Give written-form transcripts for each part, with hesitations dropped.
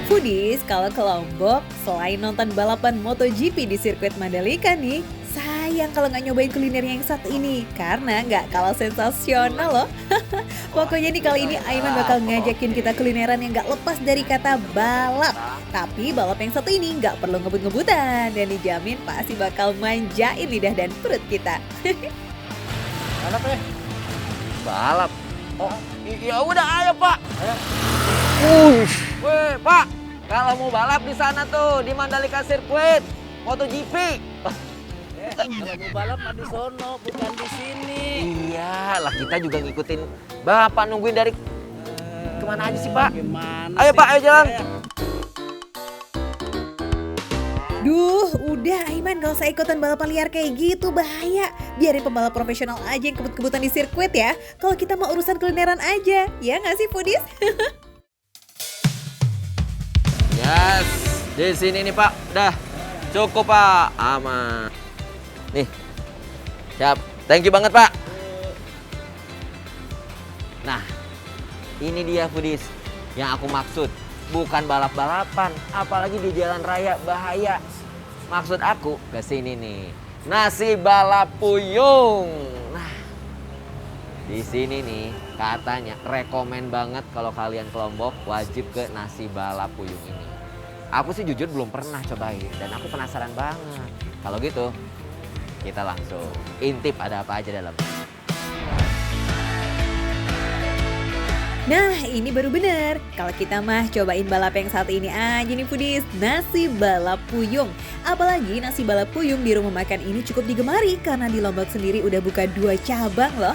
Foodies, kalau ke Lombok, selain nonton balapan MotoGP di sirkuit Mandalika nih, sayang kalau nggak nyobain kuliner yang satu ini, karena nggak kalah sensasional loh. Pokoknya nih kali ini Aiman bakal ngajakin kita kulineran yang nggak lepas dari kata balap. Tapi balap yang satu ini nggak perlu ngebut-ngebutan, dan dijamin pasti bakal manjain lidah dan perut kita. Balap ya? Balap. Oh, ya udah ayo Pak. Ayo. Weh Pak, kalau mau balap di sana tuh di Mandalika Sirkuit MotoGP. Kalau mau balap mah di sono, bukan di sini. Iya lah, kita juga ngikutin Bapak, nungguin dari kemana aja sih Pak? Gimana Ayo sih? Pak, ayo jalan. Duh, udah Aiman gak usah ikutan balapan liar kayak gitu, bahaya. Biarin pembalap profesional aja yang kebut-kebutan di sirkuit ya. Kalau kita mau urusan kulineran aja, ya nggak sih Foodies? Yes, di sini nih Pak. Udah cukup Pak, aman. Nih, siap. Thank you banget Pak. Nah, ini dia Foodies yang aku maksud. Bukan balap-balapan, apalagi di jalan raya, bahaya. Maksud aku ke sini nih, nasi balap puyung. Nah, di sini nih katanya rekomen banget kalau kalian ke Lombok wajib ke nasi balap puyung ini. Aku sih jujur belum pernah cobain dan aku penasaran banget. Kalau gitu, kita langsung intip ada apa aja dalam. Nah, ini baru bener. Kalau kita mah cobain balap yang satu ini aja nih Foodies, nasi balap puyung. Apalagi nasi balap puyung di rumah makan ini cukup digemari karena di Lombok sendiri udah buka 2 cabang loh.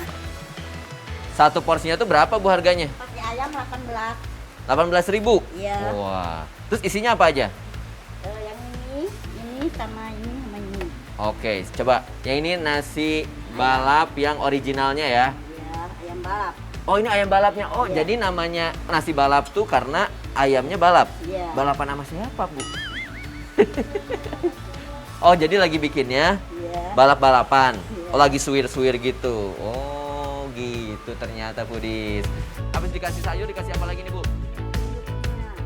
Satu porsinya tuh berapa Bu harganya? Pakai ayam 18. 18.000. Iya. Wah. Terus isinya apa aja? Yang ini sama ini. Oke, coba. Yang ini nasi balap yang originalnya ya. Ya, ayam balap. Oh, ini ayam balapnya. Oh, Iya. jadi namanya nasi balap tuh karena ayamnya balap. Iya. Balapan sama siapa, Bu? Oh, jadi lagi bikinnya Iya. balap-balapan. Iya. Oh, lagi suwir-suwir gitu. Oh, gitu ternyata Foodies. Habis dikasih sayur, dikasih apa lagi nih, Bu?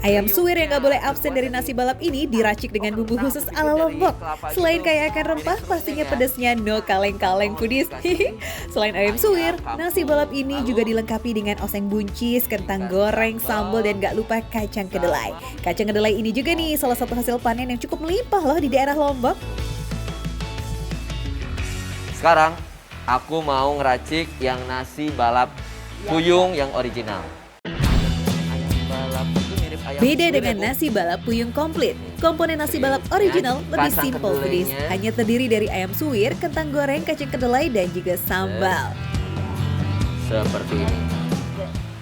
Ayam suwir yang gak boleh absen dari nasi balap ini diracik dengan bumbu khusus ala Lombok. Selain kaya akan rempah, pastinya pedasnya no kaleng-kaleng Foodies. Selain ayam suwir, nasi balap ini juga dilengkapi dengan oseng buncis, kentang goreng, sambal, dan gak lupa kacang kedelai. Kacang kedelai ini juga nih salah satu hasil panen yang cukup melimpah loh di daerah Lombok. Sekarang aku mau ngeracik yang nasi balap puyung yang original. Ayam balap itu mirip ayam Beda suwir ya, dengan Bu? nasi balap puyung komplit. Komponen nasi balap original lebih Kacang simple Foodies. kedelainya. Hanya terdiri dari ayam suwir, kentang goreng, kacang kedelai, dan juga sambal. Seperti ini.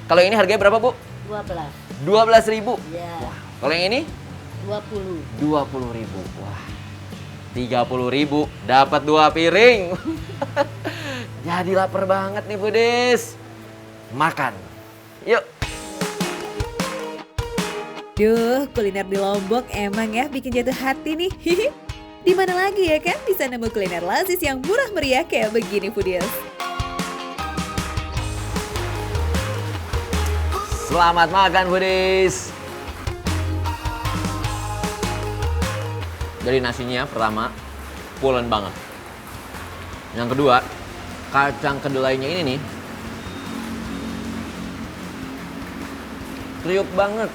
Kalau ini harganya berapa, Bu? 12. 12.000. Ya, Kalau yang ini 20. 20.000. Wah. 30.000 dapat 2 piring. Jadi lapar banget nih, Foodies. Makan. Yuk. Duh, kuliner di Lombok emang ya bikin jatuh hati nih. Di mana lagi ya kan bisa nemu kuliner lazis yang murah meriah kayak begini Foodies. Selamat makan, Foodies. Dari nasinya pertama, pulen banget. Yang kedua, kacang kedelainya ini nih, kriuk banget.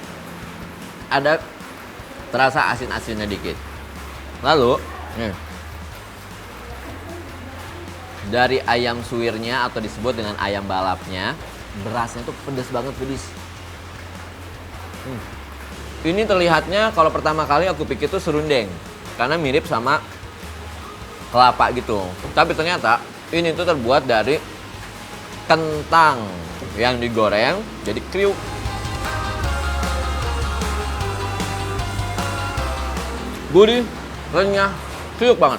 Ada terasa asin-asinnya dikit. Lalu, nih, dari ayam suwirnya atau disebut dengan ayam balapnya, berasnya tuh pedas banget, Foodies. Ini terlihatnya kalau pertama kali aku pikir tuh serundeng, karena mirip sama kelapa gitu. Tapi ternyata ini tuh terbuat dari kentang yang digoreng jadi kriuk. Gurih, renyah, kriuk banget.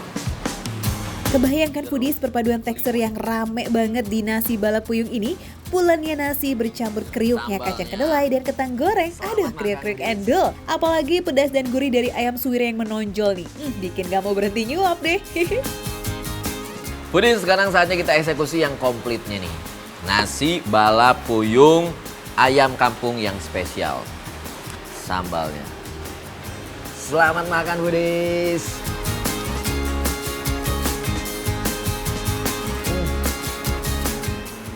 Kebayangkan Foodies perpaduan tekstur yang rame banget di nasi balap puyung ini. Pulennya nasi bercampur kriuknya kacang kedelai dan kentang goreng. Aduh, kriuk-kriuk endul. Apalagi pedas dan gurih dari ayam suwir yang menonjol nih. Bikin gak mau berhenti nyuap deh. Foodies, sekarang saatnya kita eksekusi yang komplitnya nih. Nasi balap puyung ayam kampung yang spesial. Sambalnya. Selamat makan Budis.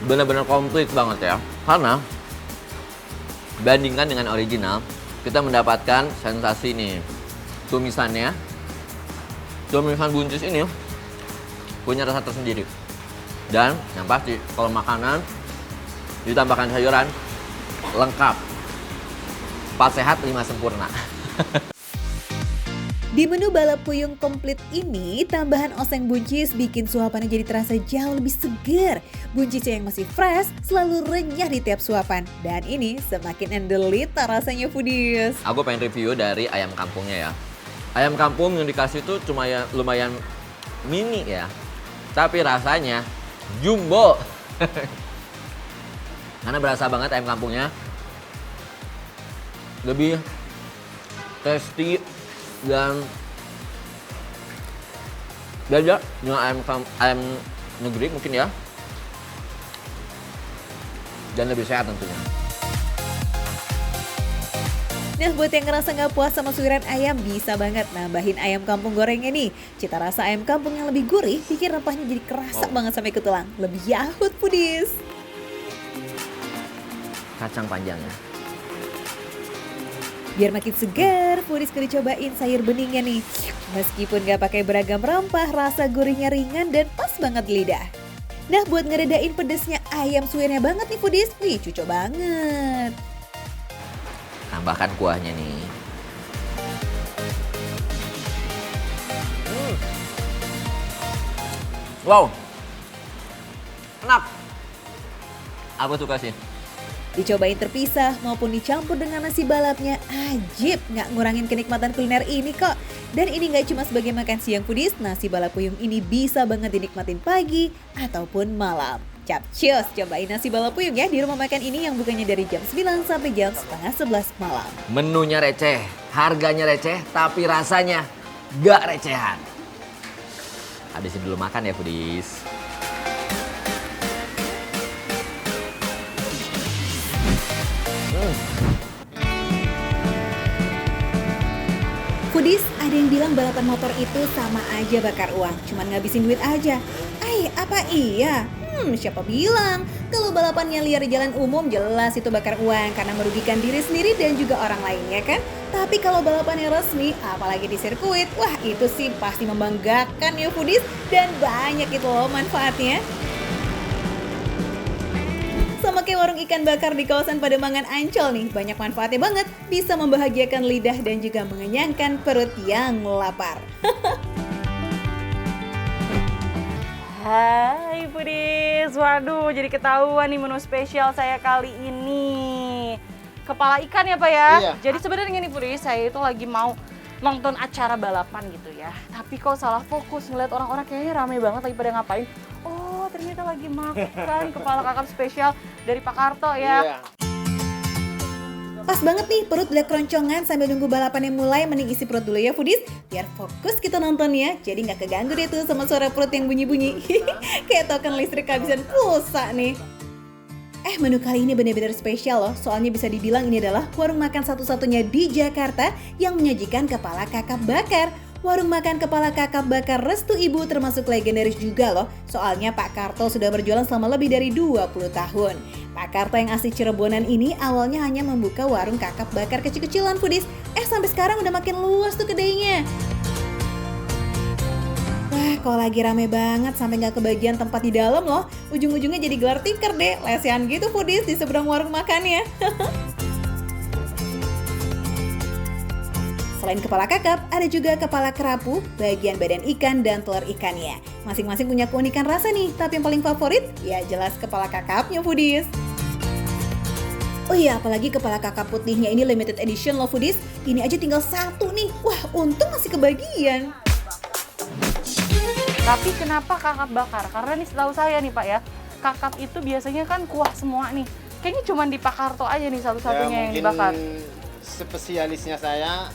Benar-benar komplit banget ya. Karena bandingkan dengan original, kita mendapatkan sensasi nih. Tumisannya, tumisan buncis ini punya rasa tersendiri. Dan yang pasti kalau makanan ditambahkan sayuran lengkap. 4 sehat 5 sempurna. Di menu balap puyung komplit ini, tambahan oseng buncis bikin suapannya jadi terasa jauh lebih segar. Buncisnya yang masih fresh, selalu renyah di tiap suapan. Dan ini semakin endelita rasanya foodies. Aku pengen review dari ayam kampungnya ya. Ayam kampung yang dikasih itu cuma ya lumayan mini ya. Tapi rasanya jumbo. Karena berasa banget ayam kampungnya. Lebih tasty dan beda dengan ayam negeri mungkin ya. Dan lebih sehat tentunya. Nah, buat yang ngerasa nggak puas sama suiran ayam, bisa banget nambahin ayam kampung gorengnya nih. Cita rasa ayam kampung yang lebih gurih, bikin rempahnya jadi kerasa banget sampai ke tulang. Lebih yahut foodies. Kacang panjangnya. Biar makin segar, foodies kudu cobain sayur beningnya nih. Meskipun nggak pakai beragam rempah, rasa gurihnya ringan dan pas banget di lidah. Nah, buat ngeredain pedesnya ayam suirnya banget nih foodies. Wih, cocok banget. Tambahkan kuahnya nih. Wow, enak. Aku suka sih. Dicobain terpisah maupun dicampur dengan nasi balapnya, ajib, nggak ngurangin kenikmatan kuliner ini kok. Dan ini nggak cuma sebagai makan siang foodies, nasi balap puyung ini bisa banget dinikmatin pagi ataupun malam. Capcus, cobain nasi balap puyung ya di rumah makan ini yang bukanya dari jam 9 sampai jam setengah 11 malam. Menunya receh, harganya receh, tapi rasanya gak recehan. Habisin dulu makan ya foodies. Foodies, ada yang bilang balapan motor itu sama aja bakar uang, cuman ngabisin duit aja. Apa iya? Siapa bilang? Kalau balapannya liar di jalan umum jelas itu bakar uang karena merugikan diri sendiri dan juga orang lainnya kan? Tapi kalau balapannya resmi, apalagi di sirkuit, wah itu sih pasti membanggakan ya foodies dan banyak itu loh manfaatnya. Sama kayak warung ikan bakar di kawasan Pademangan Ancol nih, banyak manfaatnya banget, bisa membahagiakan lidah dan juga mengenyangkan perut yang lapar. Hai foodies, waduh jadi ketahuan nih menu spesial saya kali ini. Kepala ikan ya Pak ya? Iya. Jadi sebenarnya nih foodies, saya itu lagi mau nonton acara balapan gitu ya. Tapi kok salah fokus ngeliat orang-orang kayaknya rame banget lagi pada ngapain. Oh ternyata lagi makan kepala kakap spesial dari Pak Karto ya. Iya. Pas banget nih perut udah keroncongan sambil nunggu balapannya mulai, mending isi perut dulu ya foodies. Biar fokus kita nontonnya, jadi nggak keganggu deh tuh sama suara perut yang bunyi-bunyi. Kayak token listrik kehabisan pulsa nih. Menu kali ini benar-benar spesial loh, soalnya bisa dibilang ini adalah warung makan satu-satunya di Jakarta yang menyajikan kepala kakap bakar. Warung makan kepala kakap bakar Restu Ibu termasuk legendaris juga loh, soalnya Pak Karto sudah berjualan selama lebih dari 20 tahun. Pak Karto yang asli Cirebonan ini awalnya hanya membuka warung kakap bakar kecil-kecilan foodies, sampai sekarang udah makin luas tuh kedainya. Wah, kalau lagi rame banget sampai nggak kebagian tempat di dalam loh, ujung-ujungnya jadi gelar tikar deh, lesehan gitu foodies di seberang warung makannya. Selain kepala kakap, ada juga kepala kerapu, bagian badan ikan, dan telur ikannya. Masing-masing punya keunikan rasa nih, tapi yang paling favorit ya jelas kepala kakapnya foodies. Oh iya, apalagi kepala kakap putihnya ini limited edition loh foodies. Ini aja tinggal satu nih, wah untung masih kebagian. Tapi kenapa kakap bakar? Karena nih setahu saya nih Pak ya, kakap itu biasanya kan kuah semua nih. Kayaknya cuma di Pak Karto aja nih satu-satunya yang dibakar. Spesialisnya saya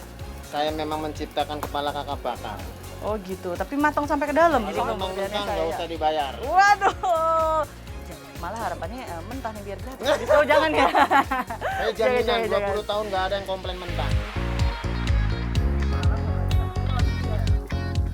memang menciptakan kepala kakap bakar. Oh gitu, tapi matang sampai ke dalam. Kalau memang mentah nggak usah dibayar. Waduh, malah harapannya mentah nih biar gratis. Oh jangan ya. Saya jaminan Jangan. 20 tahun nggak ada yang komplain mentah.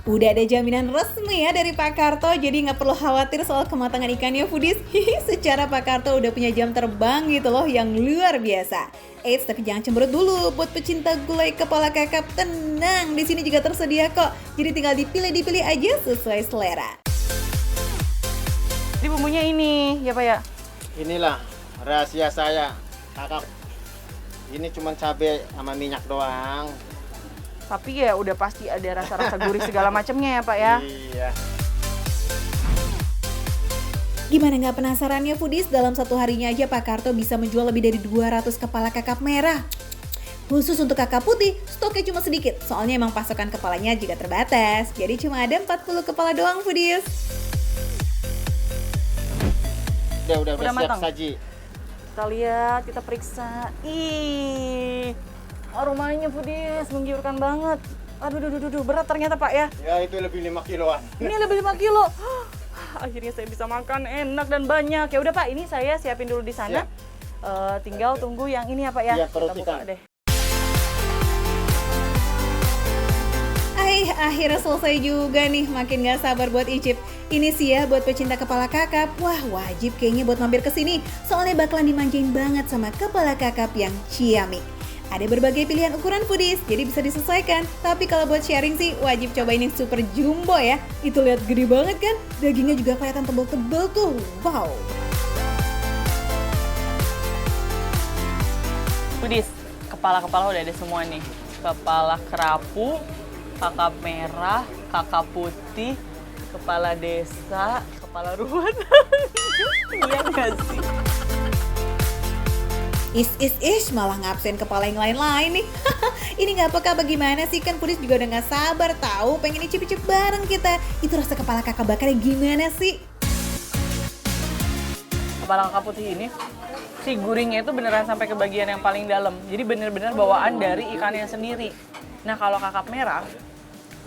Udah ada jaminan resmi ya dari Pak Karto, jadi nggak perlu khawatir soal kematangan ikannya foodies. Secara Pak Karto udah punya jam terbang gitu loh yang luar biasa. Eits, tapi jangan cemberut dulu buat pecinta gulai kepala kakap, tenang, di sini juga tersedia kok. Jadi tinggal dipilih aja sesuai selera. Jadi bumbunya ini ya Pak ya? Inilah rahasia saya, kakak. Ini cuma cabai sama minyak doang. Tapi ya udah pasti ada rasa-rasa gurih segala macamnya ya Pak ya? Iya. Gimana nggak penasaran ya foodies? Dalam satu harinya aja Pak Karto bisa menjual lebih dari 200 kepala kakap merah. Khusus untuk kakap putih, stoknya cuma sedikit. Soalnya emang pasokan kepalanya juga terbatas. Jadi cuma ada 40 kepala doang foodies. Udah siap matang? saji. Kita lihat, kita periksa. Ih, aromanya foodies, menggiurkan banget. Aduh, berat ternyata Pak ya. Ya itu lebih 5 kiloan. Ini lebih 5 kilo. Akhirnya saya bisa makan enak dan banyak. Ya udah Pak, ini saya siapin dulu di sana. Tinggal tunggu yang ini ya Pak ya. Iya, perut Kita buka ikan. deh. Akhirnya selesai juga nih, makin gak sabar buat icip. Ini sih ya buat pecinta kepala kakap, wah wajib kayaknya buat mampir ke sini. Soalnya bakalan dimanjain banget sama kepala kakap yang ciamik. Ada berbagai pilihan ukuran foodies, jadi bisa disesuaikan. Tapi kalau buat sharing sih, wajib cobain yang super jumbo ya. Itu lihat gede banget kan, dagingnya juga kelihatan tebel-tebel tuh, wow. Foodies, kepala-kepala udah ada semua nih. Kepala kerapu, kakap merah, kakap putih, kepala desa, kepala ruwet. Iya nggak sih? Malah ngabsen kepala yang lain-lain nih. Ini nggak peka bagaimana sih, kan foodies juga udah nggak sabar tahu pengen icip-icip bareng kita. Itu rasa kepala kakap bakarnya gimana sih? Kepala kakap putih ini, si gurihnya itu beneran sampai ke bagian yang paling dalam. Jadi bener-bener bawaan dari ikannya sendiri. Nah kalau kakap merah,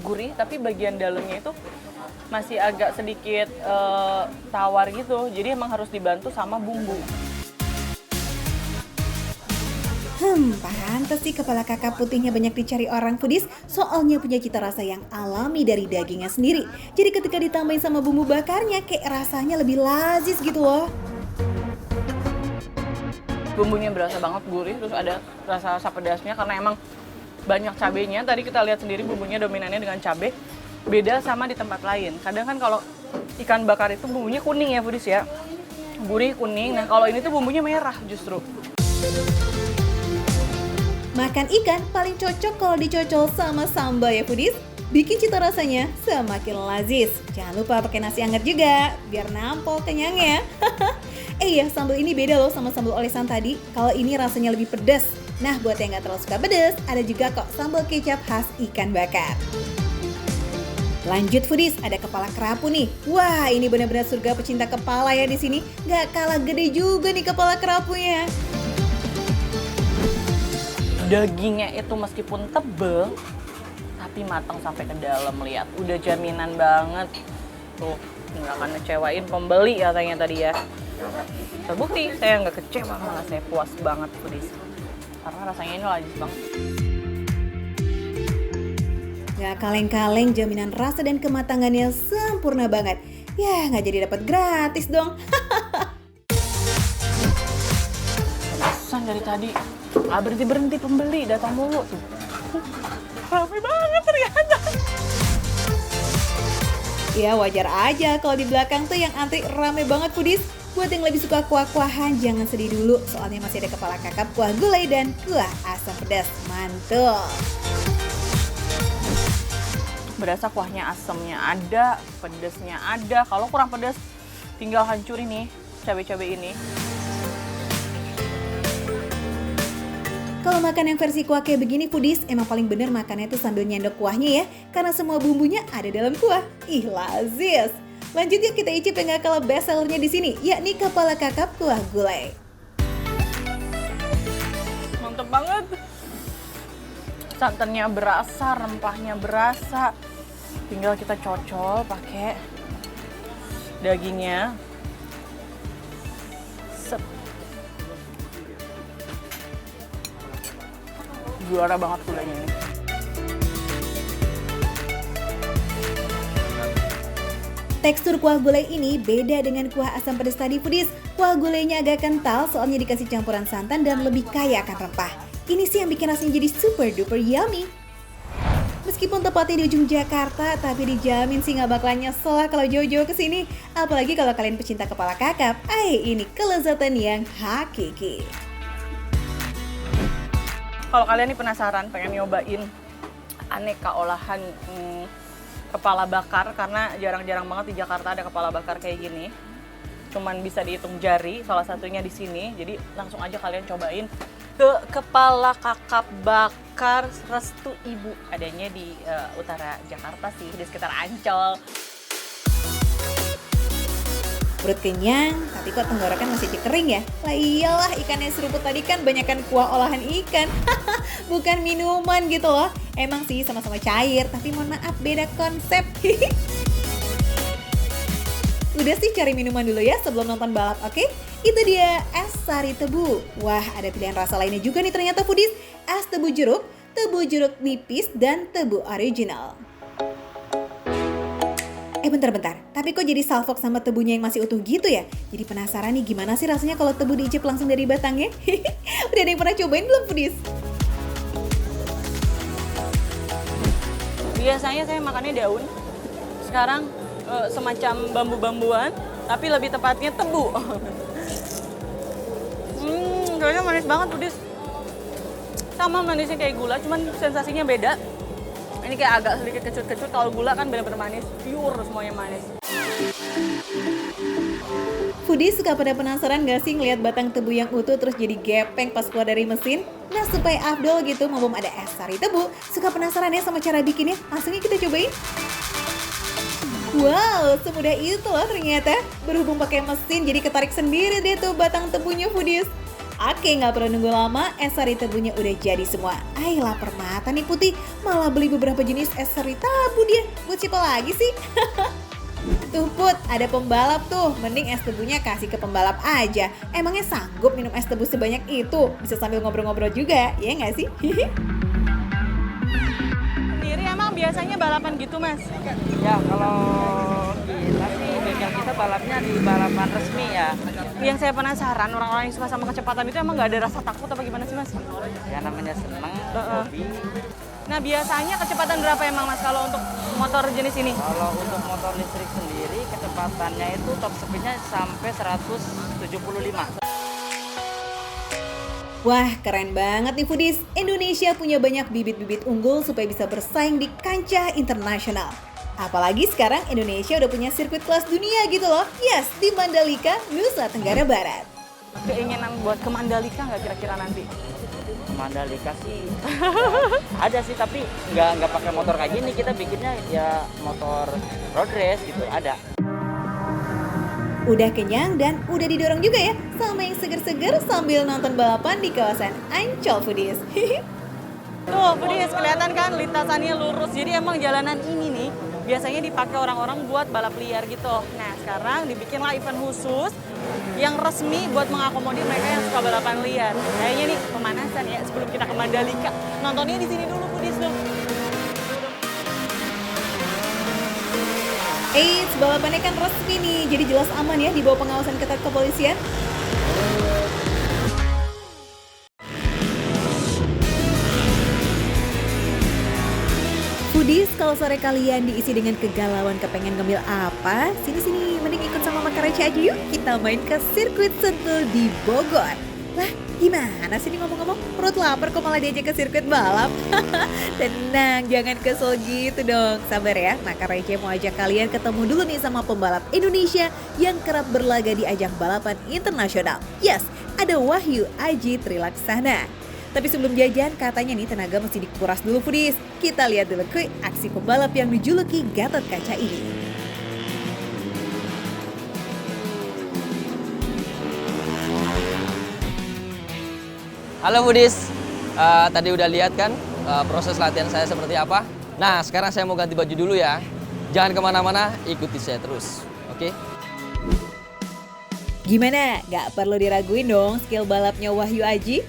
gurih tapi bagian dalamnya itu masih agak sedikit tawar gitu. Jadi emang harus dibantu sama bumbu. Pantes sih kepala kakap putihnya banyak dicari orang foodies, soalnya punya cita rasa yang alami dari dagingnya sendiri. Jadi ketika ditambahin sama bumbu bakarnya, kayak rasanya lebih lazis gitu loh. Bumbunya berasa banget gurih, terus ada rasa pedasnya karena emang banyak cabenya. Tadi kita lihat sendiri bumbunya dominannya dengan cabai. Beda sama di tempat lain. Kadang kan kalau ikan bakar itu bumbunya kuning ya foodies ya. Gurih kuning. Nah kalau ini tuh bumbunya merah justru. Makan ikan paling cocok kalau dicocol sama sambal ya foodies. Bikin cita rasanya semakin lazis. Jangan lupa pakai nasi hangat juga, biar nampol kenyangnya. Iya, sambal ini beda loh sama sambal olesan tadi. Kalau ini rasanya lebih pedas. Nah, buat yang nggak terlalu suka pedas, ada juga kok sambal kecap khas ikan bakar. Lanjut foodies, ada kepala kerapu nih. Wah, ini benar-benar surga pecinta kepala ya di sini. Nggak kalah gede juga nih kepala kerapunya. Dagingnya itu meskipun tebel, tapi matang sampai ke dalam. Lihat, udah jaminan banget. Tuh, nggak akan ngecewain pembeli katanya tadi ya. Terbukti, saya nggak kecewa, malah saya puas banget foodies. Karena rasanya ini lazis banget. Gak kaleng-kaleng, jaminan rasa dan kematangannya sempurna banget. Ya, nggak jadi dapat gratis dong. Pesan dari tadi, berhenti pembeli, datang mulu tuh. Ramai banget ternyata. Ya wajar aja kalau di belakang tuh yang antri rame banget foodies. Buat yang lebih suka kuah-kuahan jangan sedih dulu, soalnya masih ada kepala kakap, kuah gulai, dan kuah asam pedas. Mantul. Berasa kuahnya asamnya ada, pedasnya ada. Kalau kurang pedas, tinggal hancurin nih cabai-cabai ini. Kalau makan yang versi kuah kayak begini foodies, emang paling bener makannya tuh sambil nyendok kuahnya ya, karena semua bumbunya ada dalam kuah. Ih, lazis. Lanjut yuk kita icip yang gak kalah best sellernya di sini, yakni kepala kakap kuah gulai. Mantep banget. Santannya berasa, rempahnya berasa. Tinggal kita cocol pakai dagingnya. Set. Juara banget gulanya ini. Tekstur kuah gulai ini beda dengan kuah asam pedas tadi foodies. Kuah gulainya agak kental soalnya dikasih campuran santan dan lebih kaya akan rempah. Ini sih yang bikin rasanya jadi super duper yummy. Meskipun tepatnya di ujung Jakarta, tapi dijamin sih nggak bakalan nyesel lah kalau jauh-jauh ke sini. Apalagi kalau kalian pecinta kepala kakap. Ini kelezatan yang hakiki. Kalau kalian nih penasaran pengen nyobain aneka olahan kepala bakar, karena jarang-jarang banget di Jakarta ada kepala bakar kayak gini. Cuman bisa dihitung jari, salah satunya di sini. Jadi langsung aja kalian cobain ke kepala kakap bakar Restu Ibu. Adanya di utara Jakarta sih, di sekitar Ancol. Perut kenyang, tapi kok tenggorokan masih kering ya? Lah iyalah, ikan yang seruput tadi kan banyakan kuah olahan ikan. Bukan minuman gitu loh. Emang sih sama-sama cair, tapi mohon maaf beda konsep. Udah sih cari minuman dulu ya sebelum nonton balap, oke? Itu dia es sari tebu. Wah, ada pilihan rasa lainnya juga nih ternyata foodies. Es tebu jeruk nipis, dan tebu original. Bentar, tapi kok jadi salfok sama tebunya yang masih utuh gitu ya? Jadi penasaran nih gimana sih rasanya kalau tebu diicip langsung dari batangnya? Udah ada yang pernah cobain belum foodies? Biasanya saya makannya daun, sekarang semacam bambu-bambuan, tapi lebih tepatnya tebu. Kayaknya manis banget foodies. Sama manisnya kayak gula, cuman sensasinya beda. Ini kayak agak sedikit kecut-kecut, kalau gula kan bener-bener manis, pure semuanya manis. Foodies suka pada penasaran gak sih ngeliat batang tebu yang utuh terus jadi gepeng pas keluar dari mesin? Nah supaya afdol gitu mumpung ada es sari tebu, suka penasaran ya sama cara bikinnya? Langsung yuk kita cobain. Wow, semudah itu loh ternyata. Berhubung pakai mesin jadi ketarik sendiri deh tuh batang tebunya foodies. Oke, nggak perlu nunggu lama, es sari tebunya udah jadi semua. Lapar mata nih Putih, malah beli beberapa jenis es sari tebu dia. Buat siapa lagi sih? Tuh Put, ada pembalap tuh. Mending es tebunya kasih ke pembalap aja. Emangnya sanggup minum es tebu sebanyak itu? Bisa sambil ngobrol-ngobrol juga, ya nggak sih? Sendiri emang biasanya balapan gitu Mas? Ya kalau kita sih bengkel kita balapnya di balapan resmi ya. Yang saya penasaran, orang-orang yang suka sama kecepatan itu emang nggak ada rasa takut apa gimana sih Mas? Ya namanya seneng, hobi. Nah biasanya kecepatan berapa emang Mas kalau untuk motor jenis ini? Kalau untuk motor listrik sendiri kecepatannya itu top speednya sampai 175. Wah, keren banget nih foodies. Indonesia punya banyak bibit-bibit unggul supaya bisa bersaing di kancah internasional. Apalagi sekarang Indonesia udah punya sirkuit kelas dunia gitu loh. Yes, di Mandalika, Nusa Tenggara Barat. Keinginan buat ke Mandalika nggak kira-kira nanti? Mandalika sih ada sih, tapi nggak pakai motor kayak gini, kita bikinnya ya motor road race gitu ada. Udah kenyang dan udah didorong juga ya sama yang seger-seger sambil nonton balapan di kawasan Ancol foodies. Tuh foodies, kelihatan kan lintasannya lurus, jadi emang jalanan ini nih biasanya dipakai orang-orang buat balap liar gitu. Nah sekarang dibikinlah event khusus yang resmi buat mengakomodir mereka yang suka balapan liar. Kayaknya nih pemanasan ya sebelum kita ke Mandalika. Nontonnya di sini dulu foodies dong. Balapannya kan resmi nih, jadi jelas aman ya di bawah pengawasan ketat kepolisian. Foodies, kalau sore kalian diisi dengan kegalauan kepengen ngemil apa, sini-sini mending ikut sama Makan Receh aja yuk. Kita main ke sirkuit Sentul di Bogor. Lah, gimana sih nih ngomong-ngomong? Perut lapar kok malah diajak ke sirkuit balap? Tenang, jangan kesel gitu dong. Sabar ya, Makan Receh mau ajak kalian ketemu dulu nih sama pembalap Indonesia yang kerap berlaga di ajang balapan internasional. Yes, ada Wahyu Aji Trilaksana. Tapi sebelum jajan, katanya nih tenaga mesti dikuras dulu foodies. Kita lihat dulu ke aksi pembalap yang dijuluki Gatot Kaca ini. Halo foodies, tadi udah lihat kan proses latihan saya seperti apa? Nah sekarang saya mau ganti baju dulu ya. Jangan kemana-mana, ikuti saya terus, oke? Gimana? Gak perlu diraguin dong skill balapnya Wahyu Aji?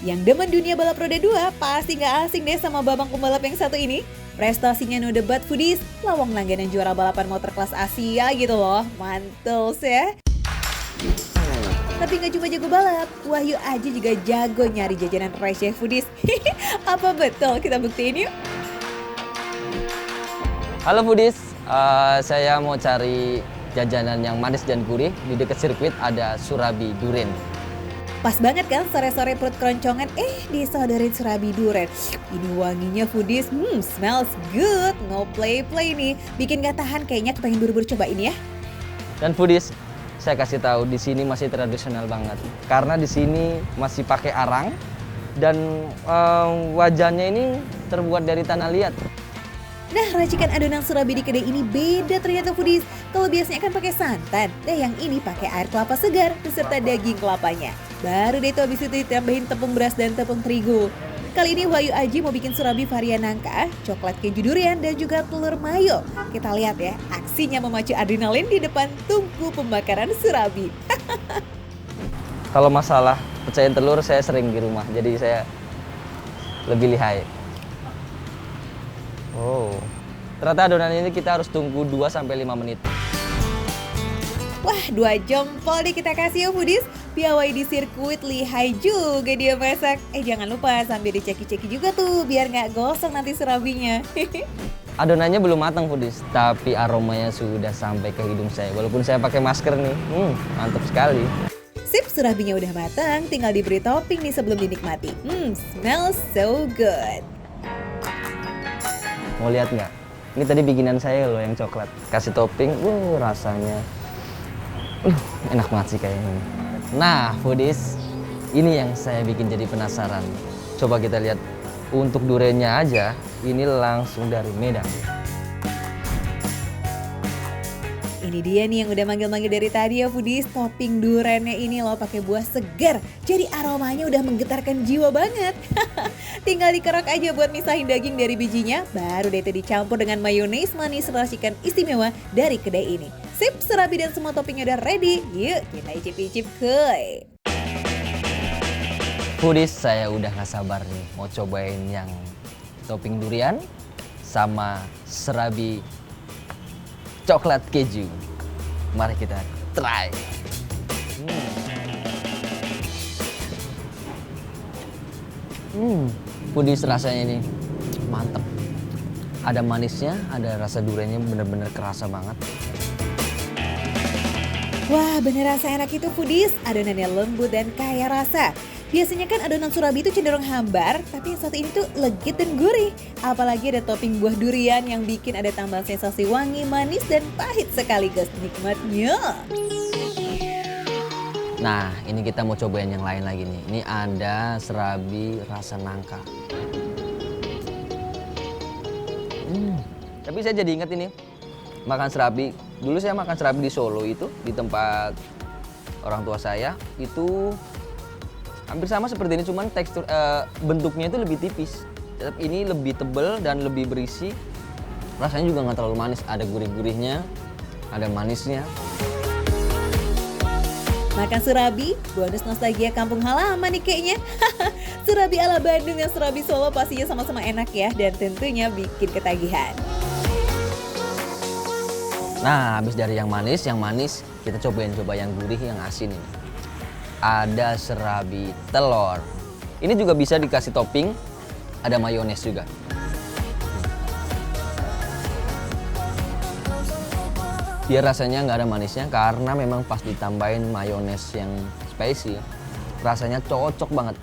Yang demen dunia balap roda 2 pasti gak asing deh sama babang pembalap yang satu ini. Prestasinya no debat foodies, lawang langganan juara balapan motor kelas Asia gitu loh. Mantul ya. Tapi nggak cuma jago balap, Wahyu Aji juga jago nyari jajanan receh foodies. Apa betul? Kita buktiin yuk. Halo foodies, saya mau cari jajanan yang manis dan gurih. Di dekat sirkuit ada Surabi Duren. Pas banget kan sore-sore perut keroncongan, disodorin Surabi Duren. Ini wanginya foodies, smells good, no play-play nih. Bikin gak tahan kayaknya kepengen buru-buru cobain ya. Dan foodies, saya kasih tahu di sini masih tradisional banget. Karena di sini masih pakai arang dan wajannya ini terbuat dari tanah liat. Nah, racikan adonan surabi di kedai ini beda ternyata foodies. Kalau biasanya kan pakai santan, yang ini pakai air kelapa segar beserta daging kelapanya. Baru deh tuh habis itu ditambahin tepung beras dan tepung terigu. Kali ini Wahyu Aji mau bikin surabi varian nangka, coklat keju durian dan juga telur mayo. Kita lihat ya, aksinya memacu adrenalin di depan tungku pembakaran surabi. Kalau masalah pecahin telur saya sering di rumah, jadi saya lebih lihai. Oh, ternyata adonan ini kita harus tunggu 2-5 menit. Wah, 2 jempol deh kita kasih ya foodies. Piawai di sirkuit lihai juga dia masak. Jangan lupa sambil diceki-ceki juga tuh biar nggak gosong nanti surabinya. Adonannya belum matang foodies, tapi aromanya sudah sampai ke hidung saya. Walaupun saya pakai masker nih, mantap sekali. Sip, surabinya udah matang, tinggal diberi topping nih sebelum dinikmati. Smells so good. Mau lihat nggak? Ini tadi bikinan saya loh yang coklat. Kasih topping, rasanya enak banget sih kayaknya. Nah, foodies, ini yang saya bikin jadi penasaran. Coba kita lihat. Untuk durennya aja, ini langsung dari Medan. Ini dia nih yang udah manggil-manggil dari tadi ya foodies. Topping durennya ini loh pakai buah segar. Jadi aromanya udah menggetarkan jiwa banget. Tinggal dikerok aja buat misahin daging dari bijinya. Baru deh itu dicampur dengan mayones manis racikan istimewa dari kedai ini. Sip, surabi dan semua toppingnya udah ready. Yuk kita icip-icip kuy. Foodies, saya udah gak sabar nih mau cobain yang topping durian sama serabi coklat keju. Mari kita try. Foodies, rasanya ini mantep. Ada manisnya, ada rasa duriannya bener-bener kerasa banget. Wah, bener rasa enak itu foodies. Adonannya lembut dan kaya rasa. Biasanya kan adonan surabi itu cenderung hambar, tapi yang satu ini tuh legit dan gurih. Apalagi ada topping buah durian yang bikin ada tambahan sensasi wangi, manis, dan pahit sekaligus nikmatnya. Nah, ini kita mau cobain yang lain lagi nih. Ini ada serabi rasa nangka. Tapi saya jadi ingat ini, makan serabi. Dulu saya makan serabi di Solo itu, di tempat orang tua saya. Itu hampir sama seperti ini, cuman tekstur bentuknya itu lebih tipis. Tapi ini lebih tebal dan lebih berisi. Rasanya juga nggak terlalu manis. Ada gurih-gurihnya, ada manisnya. Makan surabi, bonus nostalgia kampung halaman nih kayaknya. Surabi ala Bandung dan surabi Solo pastinya sama-sama enak ya, dan tentunya bikin ketagihan. Nah, habis dari yang manis kita coba yang gurih, yang asin ini. Ada serabi telur. Ini juga bisa dikasih topping, ada mayones juga. Biar rasanya nggak ada manisnya karena memang pas ditambahin mayones yang spicy, rasanya cocok banget.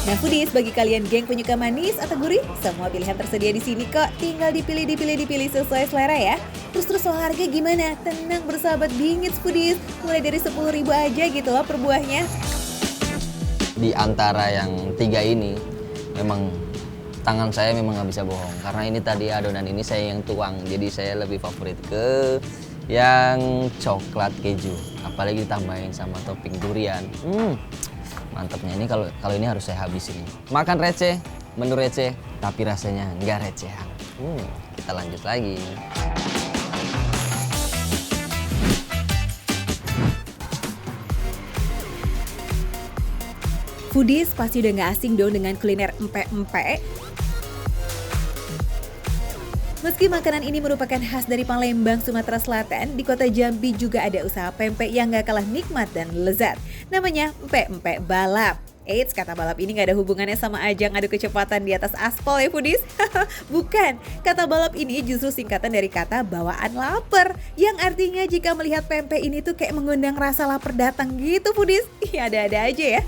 Nah foodies, bagi kalian geng penyuka manis atau gurih, semua pilihan tersedia di sini kok. Tinggal dipilih sesuai selera ya. Terus soal harga gimana? Tenang bersahabat bingits foodies, mulai dari 10.000 aja gitu loh per buahnya. Di antara yang 3 ini, memang tangan saya memang nggak bisa bohong. Karena ini tadi adonan ini saya yang tuang, jadi saya lebih favorit ke yang coklat keju. Apalagi ditambahin sama topping durian. Mantapnya ini kalau ini harus saya habisin. Makan receh, menu receh, tapi rasanya nggak recehan. Kita lanjut lagi. Foodies pasti udah nggak asing dong dengan kuliner empek-empek. Meski makanan ini merupakan khas dari Palembang, Sumatera Selatan, di kota Jambi juga ada usaha pempek yang gak kalah nikmat dan lezat. Namanya empek-empek balap. Eits, kata balap ini gak ada hubungannya sama ajang adu kecepatan di atas aspal ya foodies. Bukan, kata balap ini justru singkatan dari kata bawaan lapar. Yang artinya jika melihat pempek ini tuh kayak mengundang rasa lapar datang gitu foodies. Iya, ada-ada aja ya.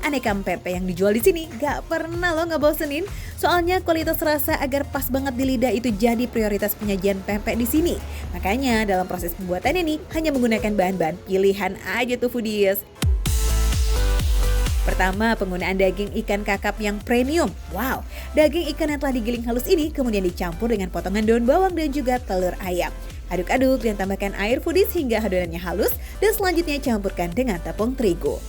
Aneka pempek yang dijual di sini gak pernah lo ngebosenin. Soalnya kualitas rasa agar pas banget di lidah itu jadi prioritas penyajian pempek di sini. Makanya dalam proses pembuatannya nih hanya menggunakan bahan-bahan pilihan aja tuh foodies. Pertama, penggunaan daging ikan kakap yang premium. Wow, daging ikan yang telah digiling halus ini kemudian dicampur dengan potongan daun bawang dan juga telur ayam. Aduk-aduk dan tambahkan air foodies hingga adonannya halus dan selanjutnya campurkan dengan tepung terigu.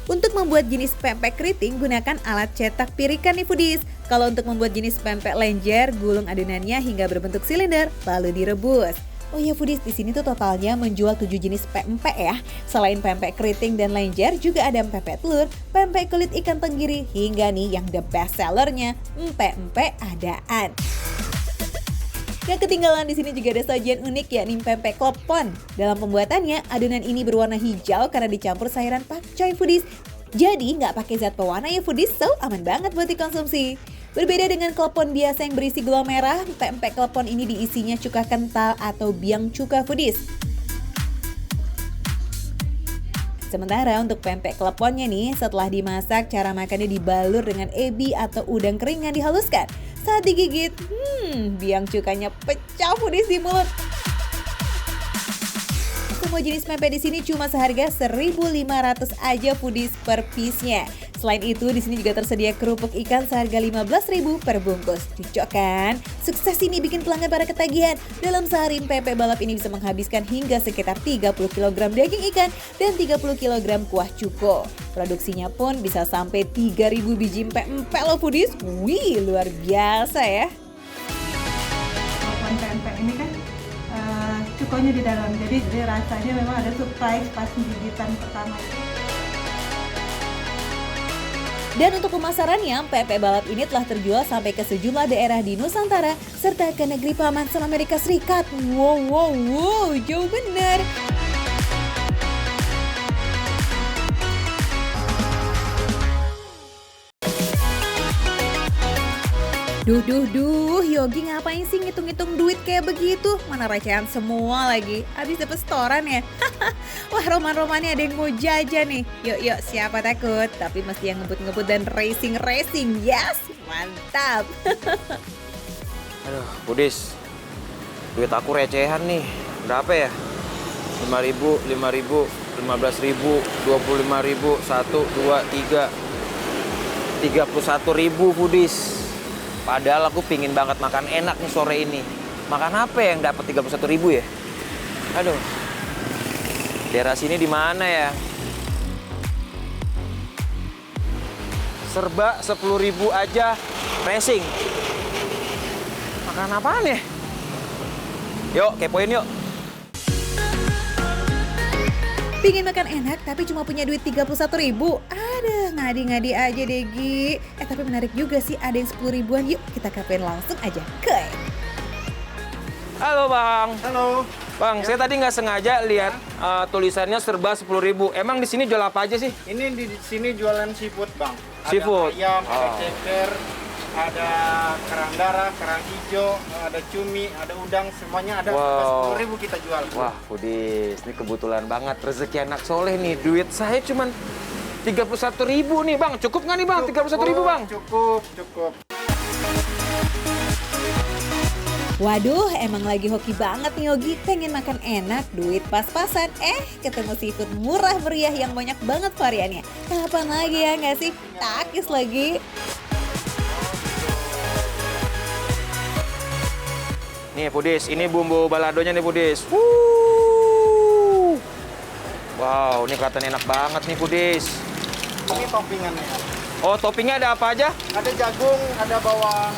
Untuk membuat jenis pempek keriting, gunakan alat cetak pirikan nih foodies. Kalau untuk membuat jenis pempek lenjer, gulung adonannya hingga berbentuk silinder, lalu direbus. Oh iya foodies, di sini tuh totalnya menjual 7 jenis pempek ya. Selain pempek keriting dan lenjer, juga ada pempek telur, pempek kulit ikan tenggiri, hingga nih yang the best sellernya, empek-empek adaan. Gak ketinggalan di sini juga ada sajian unik yakni pempek klepon. Dalam pembuatannya, adonan ini berwarna hijau karena dicampur sayuran pakcoy foodies. Jadi nggak pakai zat pewarna ya foodies, so aman banget buat dikonsumsi. Berbeda dengan klepon biasa yang berisi gula merah, pempek klepon ini diisinya cuka kental atau biang cuka foodies. Sementara untuk pempek kleponnya nih, setelah dimasak, cara makannya dibalur dengan ebi atau udang kering yang dihaluskan. Saat digigit, biang cukanya pecah foodies di mulut. Semua jenis pempek di sini cuma seharga 1.500 aja foodies per piece-nya. Selain itu, di sini juga tersedia kerupuk ikan seharga 15.000 per bungkus. Cocok kan? Sukses ini bikin pelanggan pada ketagihan. Dalam sehari, pempek balap ini bisa menghabiskan hingga sekitar 30 kg daging ikan dan 30 kg kuah cuko. Produksinya pun bisa sampai 3.000 biji empek-empek loh foodies. Wih, luar biasa ya. Pempek ini kan cukonya di dalam, jadi rasanya memang ada surprise pas gigitan pertama. Dan untuk pemasarannya, pempek balap ini telah terjual sampai ke sejumlah daerah di Nusantara serta ke negeri paman sama Amerika Serikat. Wow, jauh bener. Duh, Yogi ngapain sih ngitung-ngitung duit kayak begitu? Mana recehan semua lagi, habis dapet setoran ya? Wah, roman-romannya ada yang mau jajan nih. Yuk, siapa takut? Tapi mesti yang ngebut-ngebut dan racing, yes! Mantap! Aduh, Budis, duit aku recehan nih. Berapa ya? 5.000, 15.000, 25.000, 1, 2, 3, 31.000 Budis. Padahal aku pingin banget makan enak nih sore ini. Makan apa yang dapat 31.000 ya? Aduh. Daerah sini di mana ya? Serba 10.000 aja racing. Makan apaan ya? Yuk, kepoin yuk. Pingin makan enak tapi cuma punya duit 31.000. Ada ngadi-ngadi aja deh Gi. Tapi menarik juga sih, ada yang 10 ribuan. Yuk kita kapain langsung aja. Oke. Halo Bang. Halo. Bang, saya tadi nggak sengaja lihat tulisannya serba 10.000. Emang di sini jual apa aja sih? Ini di sini jualan seafood, Bang. Seafood? Ada ayam, ada ceker, ada kerang darah, kerang hijau, ada cumi, ada udang, semuanya ada. Wow. 10.000 kita jual. Wah, Budis, ini kebetulan banget rezeki anak soleh nih. Duit saya cuman 31.000 nih, Bang. Cukup nggak nih, Bang? 31.000, Bang? Cukup. Waduh, emang lagi hoki banget nih Yogi. Pengen makan enak, duit pas-pasan. Ketemu seafood murah meriah yang banyak banget variannya. Kapan lagi ya nggak sih? Takis lagi. Nih, Budis, ini bumbu baladonya nih, Budis. Wow, ini kelihatan enak banget nih, Budis. Ini toppingannya. Oh, toppingnya ada apa aja? Ada jagung, ada bawang,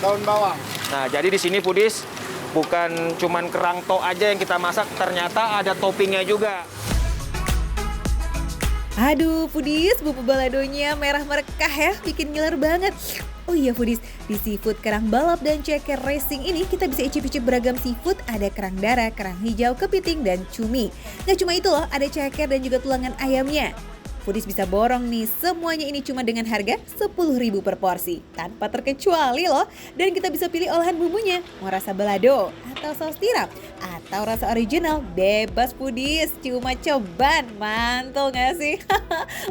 daun bawang. Nah, jadi di sini Budis bukan cuman kerang tok aja yang kita masak, ternyata ada toppingnya juga. Aduh, Pudis, bumbu baladonya merah merekah ya, bikin ngiler banget. Oh iya foodies, di seafood kerang balap dan ceker racing ini kita bisa icip-icip beragam seafood. Ada kerang darah, kerang hijau, kepiting, dan cumi. Gak cuma itu loh, ada ceker dan juga tulangan ayamnya. Foodies bisa borong nih, semuanya ini cuma dengan harga 10.000 per porsi. Tanpa terkecuali loh. Dan kita bisa pilih olahan bumbunya. Mau rasa balado, atau saus tiram, atau rasa original. Bebas foodies, cuma coban. Mantul gak sih?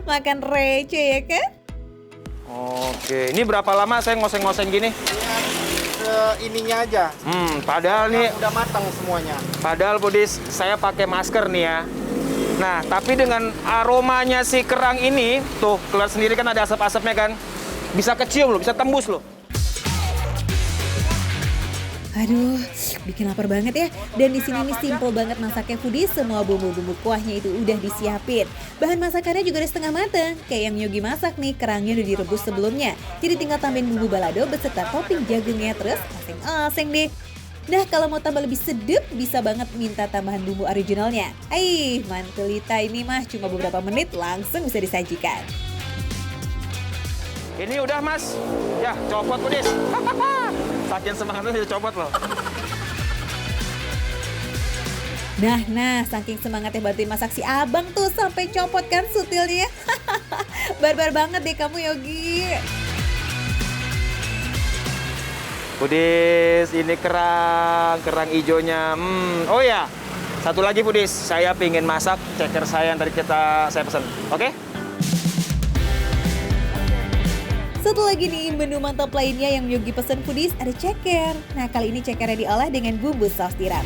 Makan receh ya kan? Oke, ini berapa lama saya ngoseng-ngoseng gini? Ininya aja. Padahal nih, Udah matang semuanya. padahal foodies saya pakai masker nih ya. Nah, tapi dengan aromanya si kerang ini, tuh keluar sendiri kan ada asap-asapnya kan. Bisa kecium loh, bisa tembus loh. Aduh, bikin lapar banget ya. Dan di sini nih simple banget masaknya foodies, semua bumbu-bumbu kuahnya itu udah disiapin. Bahan masakannya juga udah setengah matang. Kayak yang Yogi masak nih, kerangnya udah direbus sebelumnya. Jadi tinggal tambahin bumbu balado beserta topping jagungnya, terus oseng-oseng deh. Nah, kalau mau tambah lebih sedap, bisa banget minta tambahan bumbu originalnya. Mantulita ini mah cuma beberapa menit langsung bisa disajikan. Ini udah mas, ya copot foodies. Saking semangatnya bisa copot loh. Nah, saking semangatnya bantuin masak si abang tuh sampai copot kan sutilnya. Barbar banget deh kamu Yogi. Foodies, ini kerang hijaunya. Oh ya, satu lagi foodies, saya pingin masak ceker saya yang tadi saya pesan. Oke? Satu lagi nih menu mantap lainnya yang Yogi pesen foodies ada ceker. Nah, kali ini cekernya diolah dengan bumbu saus tiram.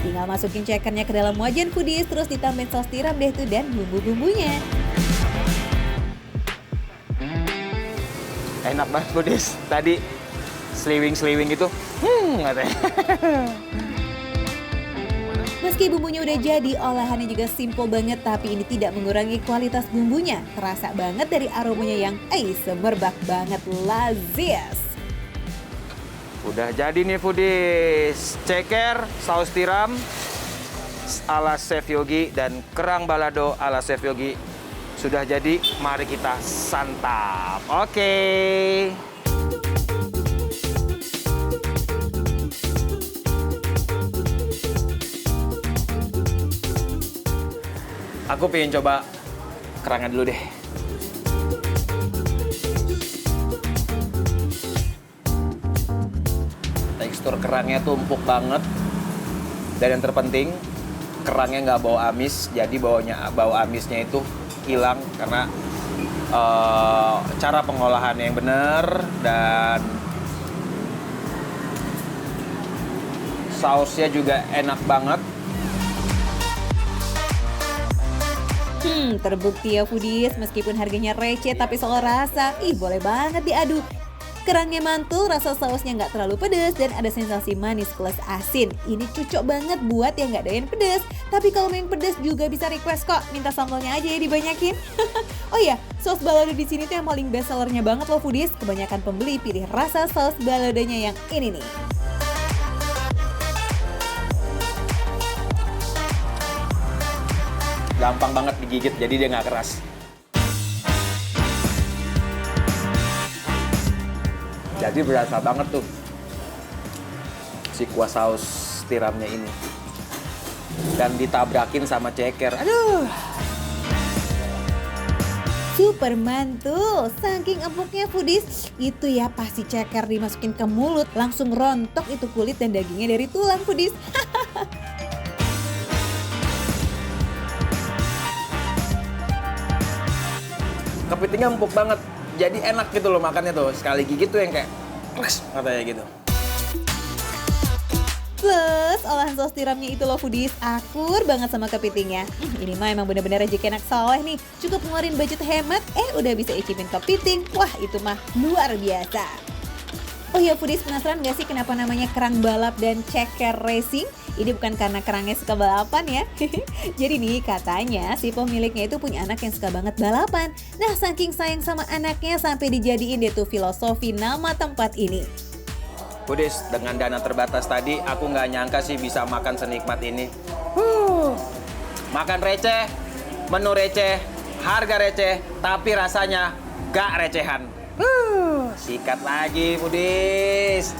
Tinggal masukin cekernya ke dalam wajan foodies, terus ditambahin saus tiram deh tuh dan bumbu-bumbunya. Enak banget foodies. Tadi sliwing gitu. Katanya. Meski bumbunya udah jadi, olahannya juga simple banget, tapi ini tidak mengurangi kualitas bumbunya. Terasa banget dari aromanya yang semerbak banget, lazis. Udah jadi nih foodies. Ceker, saus tiram ala Chef Yogi dan kerang balado ala Chef Yogi. Sudah jadi, mari kita santap. Oke. Aku pengen coba kerangnya dulu deh. Tekstur kerangnya tuh empuk banget. Dan yang terpenting, kerangnya nggak bau amis. Jadi bau amisnya itu hilang karena cara pengolahannya yang benar dan sausnya juga enak banget. Terbukti ya foodies, meskipun harganya receh tapi soal rasa, boleh banget diadu. Kerangnya mantul, rasa sausnya nggak terlalu pedas dan ada sensasi manis plus asin. Ini cocok banget buat yang nggak doyan pedas. Tapi kalau mau yang pedas juga bisa request kok, minta sambalnya aja ya dibanyakin. Oh iya, saus balado di sini tuh yang paling best sellernya banget loh foodies. Kebanyakan pembeli pilih rasa saus baladonya yang ini nih. Gampang banget digigit, jadi dia nggak keras. Jadi berasa banget tuh si kuah saus tiramnya ini. Dan ditabrakin sama ceker. Aduh. Super mantul, saking empuknya foodies. Itu ya pasti ceker dimasukin ke mulut, langsung rontok itu kulit dan dagingnya dari tulang foodies. Kepitingnya empuk banget. Jadi enak gitu loh makannya tuh. Sekali gigit tuh yang kayak katanya gitu. Plus, olahan saus tiramnya itu loh foodies, akur banget sama kepitingnya. Ini mah emang bener-bener rezeki anak soleh nih. Cukup ngeluarin budget hemat, udah bisa icipin kepiting. Wah, itu mah luar biasa. Oh ya foodies, penasaran gak sih kenapa namanya kerang balap dan ceker racing? Ini bukan karena kerangnya suka balapan ya. Jadi nih katanya si pemiliknya itu punya anak yang suka banget balapan. Nah saking sayang sama anaknya sampai dijadiin deh tuh filosofi nama tempat ini. Foodies, dengan dana terbatas tadi aku nggak nyangka sih bisa makan senikmat ini. Makan receh, menu receh, harga receh, tapi rasanya gak recehan. Sikat lagi, Budis.